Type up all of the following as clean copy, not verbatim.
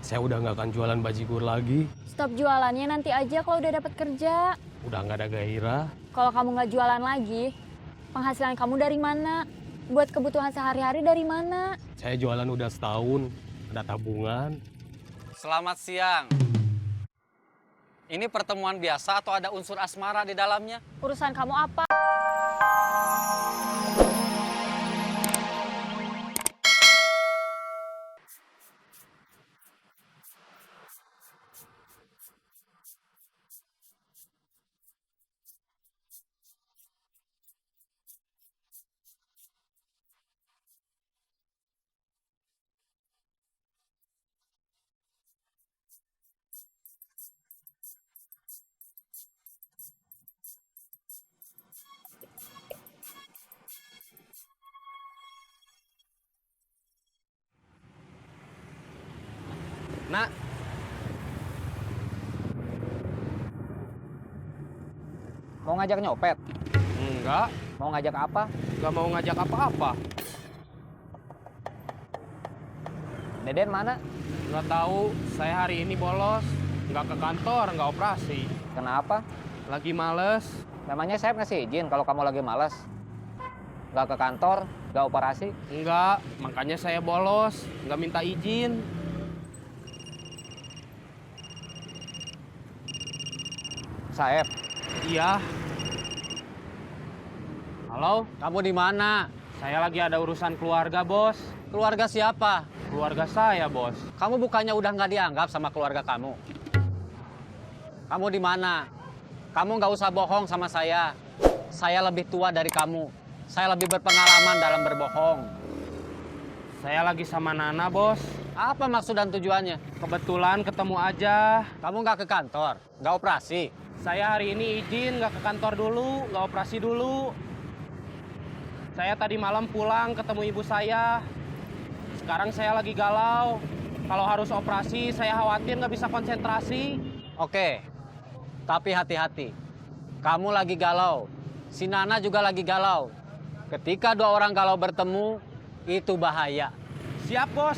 Saya udah nggak akan jualan bajigur lagi. Stop jualannya nanti aja kalau udah dapat kerja. Udah nggak ada gairah. Kalau kamu nggak jualan lagi, penghasilan kamu dari mana? Buat kebutuhan sehari-hari dari mana? Saya jualan udah setahun, ada tabungan. Selamat siang. Ini pertemuan biasa atau ada unsur asmara di dalamnya? Urusan kamu apa? Nak, Mau ngajak nyopet? Enggak, Mau ngajak apa? nggak mau ngajak apa-apa. Deden mana? Nggak tahu, saya hari ini bolos. Nggak ke kantor, nggak operasi. Kenapa? Lagi males. Memangnya saya ngasih izin kalau kamu lagi malas? Nggak ke kantor, nggak operasi? Enggak, makanya saya bolos. Nggak minta izin. Saeb, Iya. Halo, kamu di mana? saya lagi ada urusan keluarga, bos. Keluarga siapa? Keluarga saya, bos. Kamu bukannya udah nggak dianggap sama keluarga kamu? Kamu di mana? Kamu nggak usah bohong sama saya. Saya lebih tua dari kamu. Saya lebih berpengalaman dalam berbohong. Saya lagi sama Nana, bos. Apa maksud dan tujuannya? Kebetulan ketemu aja. Kamu nggak ke kantor? Nggak operasi? Saya hari ini izin nggak ke kantor dulu, nggak operasi dulu. Saya tadi malam pulang ketemu ibu saya. Sekarang saya lagi galau. Kalau harus operasi, saya khawatir nggak bisa konsentrasi. Oke, tapi hati-hati. Kamu lagi galau. Si Nana juga lagi galau. Ketika dua orang galau bertemu, itu bahaya. Siap, bos.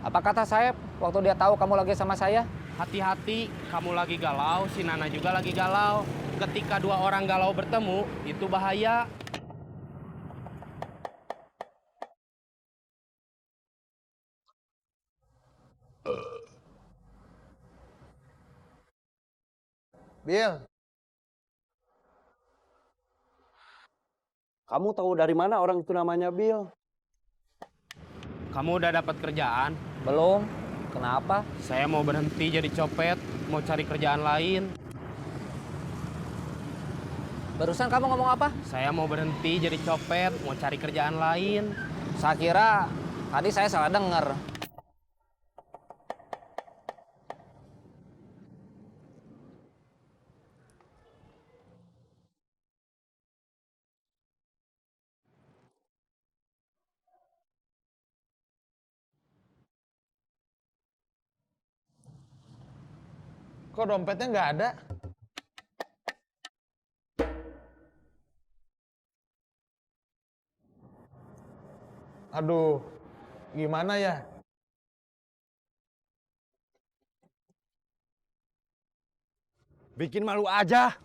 apa kata Saeb waktu dia tahu kamu lagi sama saya? Hati-hati, kamu lagi galau, si Nana juga lagi galau. Ketika dua orang galau bertemu, itu bahaya. Bill, kamu tahu dari mana orang itu namanya Bill? Kamu udah dapat kerjaan? Belum. Kenapa? Saya mau berhenti jadi copet, mau cari kerjaan lain. Barusan kamu ngomong apa? Saya mau berhenti jadi copet, mau cari kerjaan lain. Saya kira tadi saya salah dengar. Kok dompetnya nggak ada? Aduh, gimana ya? Bikin malu aja.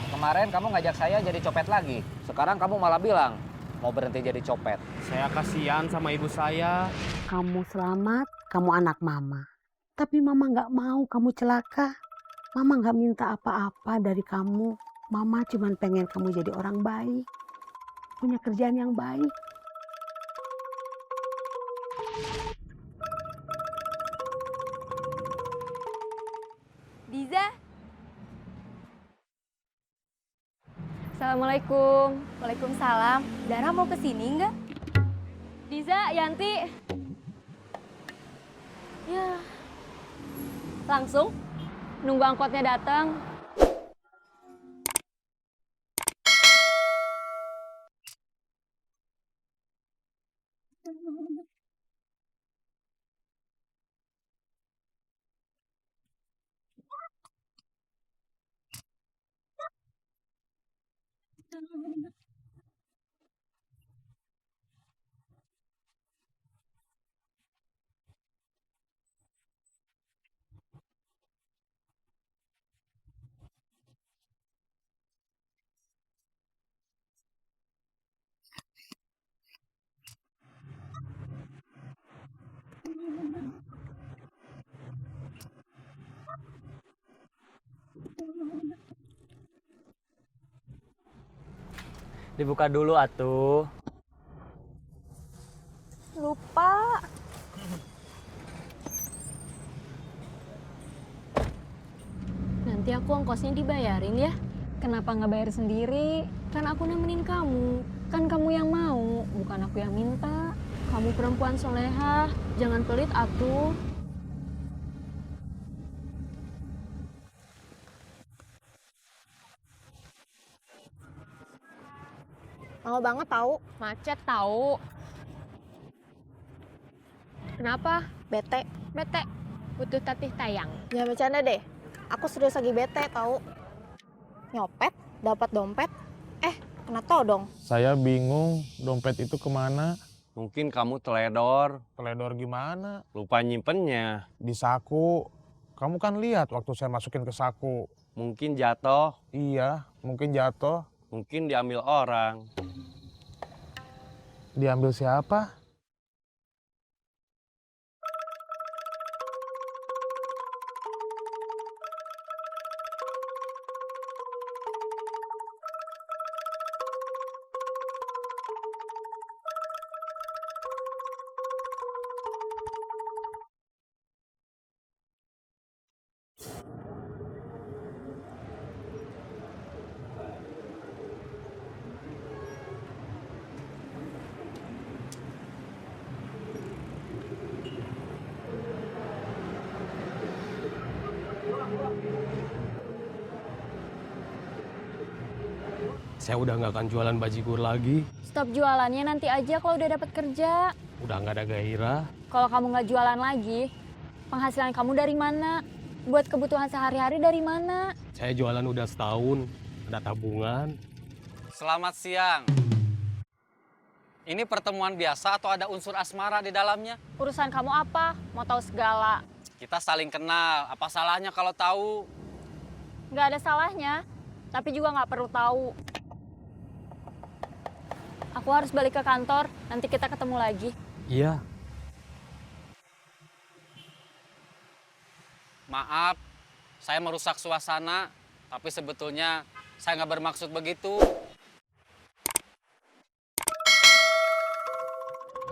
Kemarin kamu ngajak saya jadi copet lagi. Sekarang kamu malah bilang mau berhenti jadi copet. Saya kasihan sama ibu saya. Kamu selamat, kamu anak mama. Tapi mama nggak mau kamu celaka. Mama nggak minta apa-apa dari kamu. Mama cuma pengen kamu jadi orang baik. Punya kerjaan yang baik. Diza. Assalamualaikum. Waalaikumsalam. Dara mau ke sini nggak? Diza, Yanti. Ya, Langsung? nunggu angkotnya datang. Dibuka dulu atuh. Lupa. Nanti aku ongkosnya dibayarin ya. Kenapa nggak bayar sendiri? Kan aku nemenin kamu. Kan kamu yang mau, bukan aku yang minta. Kamu perempuan solehah, jangan pelit atuh. Mau banget tahu. Macet tahu. Kenapa? Bete. Bete, butuh tatih tayang. Jangan bercanda deh. Aku serius lagi bete tahu. Nyopet, dapat dompet. Kena todong. Saya bingung, dompet itu kemana? Mungkin kamu teledor, Teledor gimana? lupa nyimpennya. Di saku. Kamu kan lihat waktu saya masukin ke saku. Mungkin jatuh, Iya, mungkin jatuh. mungkin diambil orang. Diambil siapa? Saya udah nggak akan jualan bajigur lagi. Stop jualannya nanti aja kalau udah dapat kerja. Udah nggak ada gairah. Kalau kamu nggak jualan lagi, penghasilan kamu dari mana? Buat kebutuhan sehari-hari dari mana? Saya jualan udah setahun, ada tabungan. Selamat siang. Ini pertemuan biasa atau ada unsur asmara di dalamnya? Urusan kamu apa? Mau tahu segala. Kita saling kenal. Apa salahnya kalau tahu? Nggak ada salahnya, tapi juga nggak perlu tahu. Aku harus balik ke kantor, nanti kita ketemu lagi. Iya. Maaf, saya merusak suasana, tapi sebetulnya saya nggak bermaksud begitu.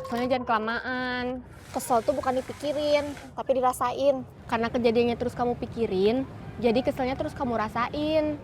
Soalnya jangan kelamaan. Kesel tuh bukan dipikirin, tapi dirasain. Karena kejadiannya terus kamu pikirin, jadi keselnya terus kamu rasain.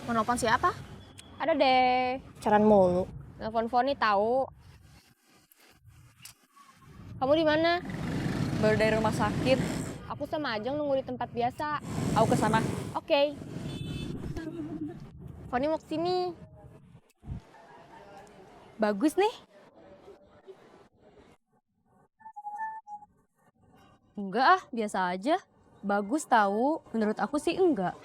Mau nelfon siapa? Ada deh, Caran mulu. nelfon Foni tahu. Kamu di mana? Baru dari rumah sakit. Aku sama Ajeng nunggu di tempat biasa. Aku ke sana. Oke. Foni mau kesini. Bagus nih. Enggak ah, biasa aja. Bagus tahu, menurut aku sih enggak.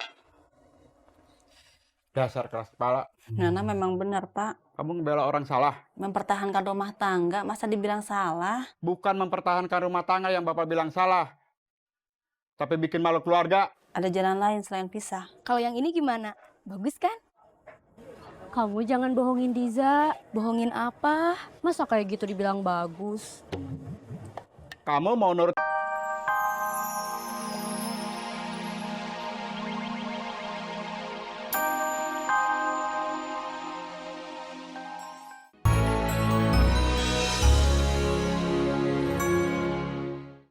Dasar keras kepala. Nana memang benar, Pak. Kamu ngebela orang salah. Mempertahankan rumah tangga, masa dibilang salah? Bukan mempertahankan rumah tangga yang Bapak bilang salah. Tapi bikin malu keluarga. Ada jalan lain selain pisah. Kalau yang ini gimana? Bagus kan? Kamu jangan bohongin Diza. Bohongin apa? Masa kayak gitu dibilang bagus? Kamu mau nurut